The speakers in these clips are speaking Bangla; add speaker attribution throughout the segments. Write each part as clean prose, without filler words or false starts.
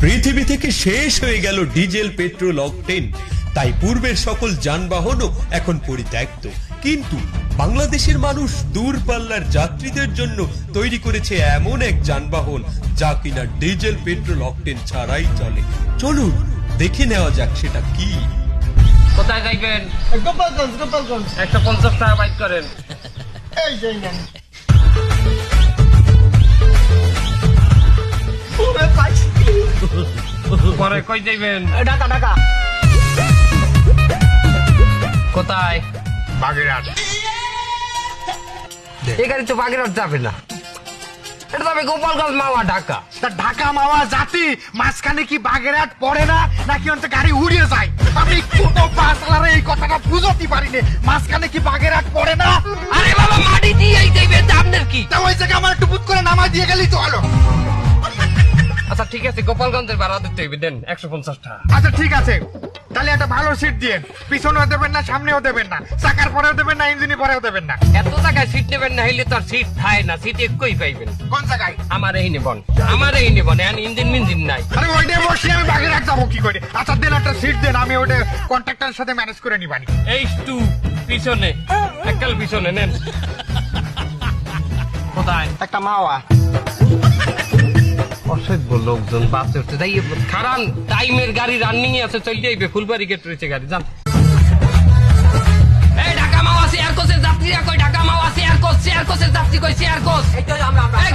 Speaker 1: পৃথিবী থেকে শেষ হয়ে গেল ডিজেল, পেট্রোল, অকটেন। তাই পূর্বের সকল যানবাহনও এখন পরিত্যক্ত। কিন্তু বাংলাদেশের মানুষ দূরপাল্লার যাত্রীদের জন্য তৈরি করেছে এমন এক যানবাহন যা কিনা ডিজেল, পেট্রোল, অকটেন ছাড়াই চলে। চলুন দেখে নেওয়া যাক সেটা কি।
Speaker 2: কোথায় যাইবেন?
Speaker 3: গোপালগঞ্জ।
Speaker 2: 150 টাকা বাইক করেন।
Speaker 3: এই যে নেন।
Speaker 2: পরে কই যাইবেন?
Speaker 3: ঢাকা।
Speaker 2: কোথায়?
Speaker 3: বাগেরহাট।
Speaker 2: এই গাড়ি তো বাগেরহাট যাবে না, এটা যাবে গোপালগঞ্জ, মাওয়া, ঢাকা।
Speaker 3: তা ঢাকা মাওয়া জাতি মাঝখানে কি বাগেরহাট পড়ে না, নাকি অন্ত গাড়ি উড়িয়ে যায়? আমি কোনো বাসলারে এই কথাটা বুঝতে পারিনি। মাঝখানে কি বাগেরহাট পড়ে না?
Speaker 2: আরে বাবা, মাটি দিয়েই যাইবে, আপনার কি?
Speaker 3: তা ওই জায়গায় আমার টুপুত করে নামাই দিয়ে গেলেই তো হলো।
Speaker 2: আচ্ছা ঠিক আছে, গোপালগঞ্জের ভাড়া দিতে হইবে, দেন 150 টাকা।
Speaker 3: আচ্ছা ঠিক আছে, তাহলে একটা ভালো সিট দিয়ে, পিছনেও দেবেন না, সামনেও দেবেন না, চাকার পরেও দেবেন না, ইঞ্জিনের পরেও দেবেন না।
Speaker 2: এত জায়গায় সিট নেবেন না, হইলে তো আর সিট থাকে না, সিট একই পাইবেন।
Speaker 3: কোন জায়গায়?
Speaker 2: আমার এই নেবন, আমার এই নেবন, এখন ইঞ্জিন মিঞ্জিন নাই।
Speaker 3: আরে ওইটাই বসে আমি বাগেরহাট যাবো কি করে? আচ্ছা দেন একটা সিট দেন, আমি ওইটা কন্ট্রাক্টরের সাথে ম্যানেজ করে নিবানি।
Speaker 2: H2 পিছনে, এককাল পিছনে নেন। কোথায়?
Speaker 3: একটা মাওয়া।
Speaker 2: অসভ্য লোকজন বাসে উঠছে, তাই খারান টাইমের গাড়ি রানিং এ আছে, চলতে আইবে, ফুলবাড়ি গেট রয়েছে গাড়ি, যান। এই ঢাকা মাওয়া শেয়ার কোচের যাত্রীরা কই? ঢাকা মাওয়া শেয়ার কোচের যাত্রী কই? শেয়ার কোচ এই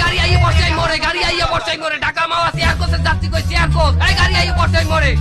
Speaker 2: গাড়ি আইয়ে বসাই মরে, গাড়ি আইয়ে বসাই মরে। ঢাকা মাওয়া শেয়ার কোচের যাত্রী কই? শেয়ার কোচ এই গাড়ি আইয়ে বসাই মরে।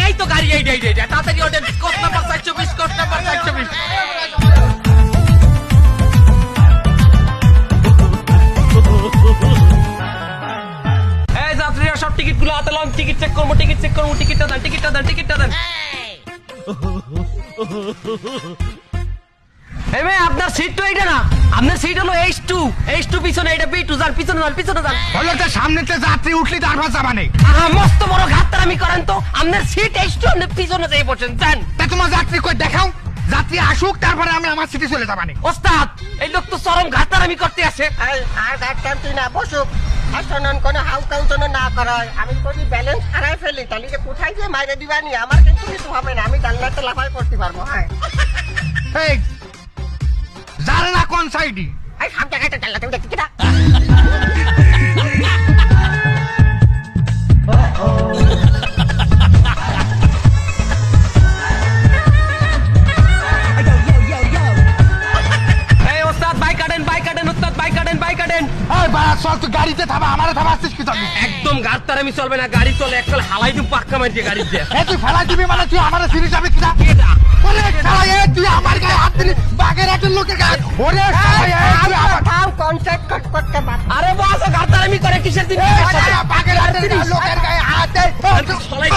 Speaker 2: এই তো গাড়ি, এই তাড়াতাড়ি ওঠেন, কোচ নাম্বার 420, কোচ নাম্বার 420। এই যাত্রীরা সব টিকিট গুলো হাতে লন, টিকিট চেক করবো, টিকিটটা দেন। এই ভাই, আপনার সিট তো এইটা না, আপনার সিট হলো H2 পিছনে, এটা B2, যান পিছনে যান।
Speaker 3: হলো তো সামনেতে যাত্রী উঠলি তারপর যাবা নেই।
Speaker 2: মস্ত বড় ঘাটতারামি করেন তো, আপনার সিট H2, আপনি পিছনে যাই বসেন, যান।
Speaker 3: তা তোমার যাত্রী কই দেখাও, যাত্রী আসুক তারপরে আমি আমার সিটে চলে যাবানি।
Speaker 2: ওস্তাদ, এই লোক তো চরম ঘাটতারামি করতে আসে।
Speaker 4: আর ঘাটতাম তুই না বসুক, আর শোনন কোনো হাউকাউ যেন না করায়। আমি যদি ব্যালেন্স হারাই ফেলি তাহলে যে কোথায় যে মাইরে দিবানি, আমার কিন্তু কিছু হবে না, আমি জানলাতে লাফাই করতে পারবো। হ্যাঁ
Speaker 3: এই জানলা কোন সাইডে?
Speaker 4: এই সব জায়গাটা জানলাতে দেখতে কিনা।
Speaker 2: এই ওস্তাদ, বাইক কাটেন, ওস্তাদ বাইক কাটেন।
Speaker 3: এই বাড়া চল, তুই গাড়িতে থামা, আমারে থামাচ্ছিস কি জন্য?
Speaker 2: একদম ঘাটতারামি চলবে না, গাড়ি চলে এককাল হালাই দিম, পাক্কা মারিয়ে গাড়ি দিয়ে।
Speaker 3: এই তুই ফেলা দিবি মানে তুই আমারে সিটে যাবি কিনা?
Speaker 2: এটা
Speaker 3: ওরে শালা, এই তুই আমার গায়ে হাত দিলি, বাগেরহাটের লোকের গায়ে। ওরে শালা, এই তুই আমার
Speaker 4: থাম, কন্ট্যাক্ট করতে পার।
Speaker 2: আরে বস, ঘাটতারামি করে কিসের দিন?
Speaker 3: বাগেরহাটের লোকের গায়ে হাত দেয়।
Speaker 2: সলাই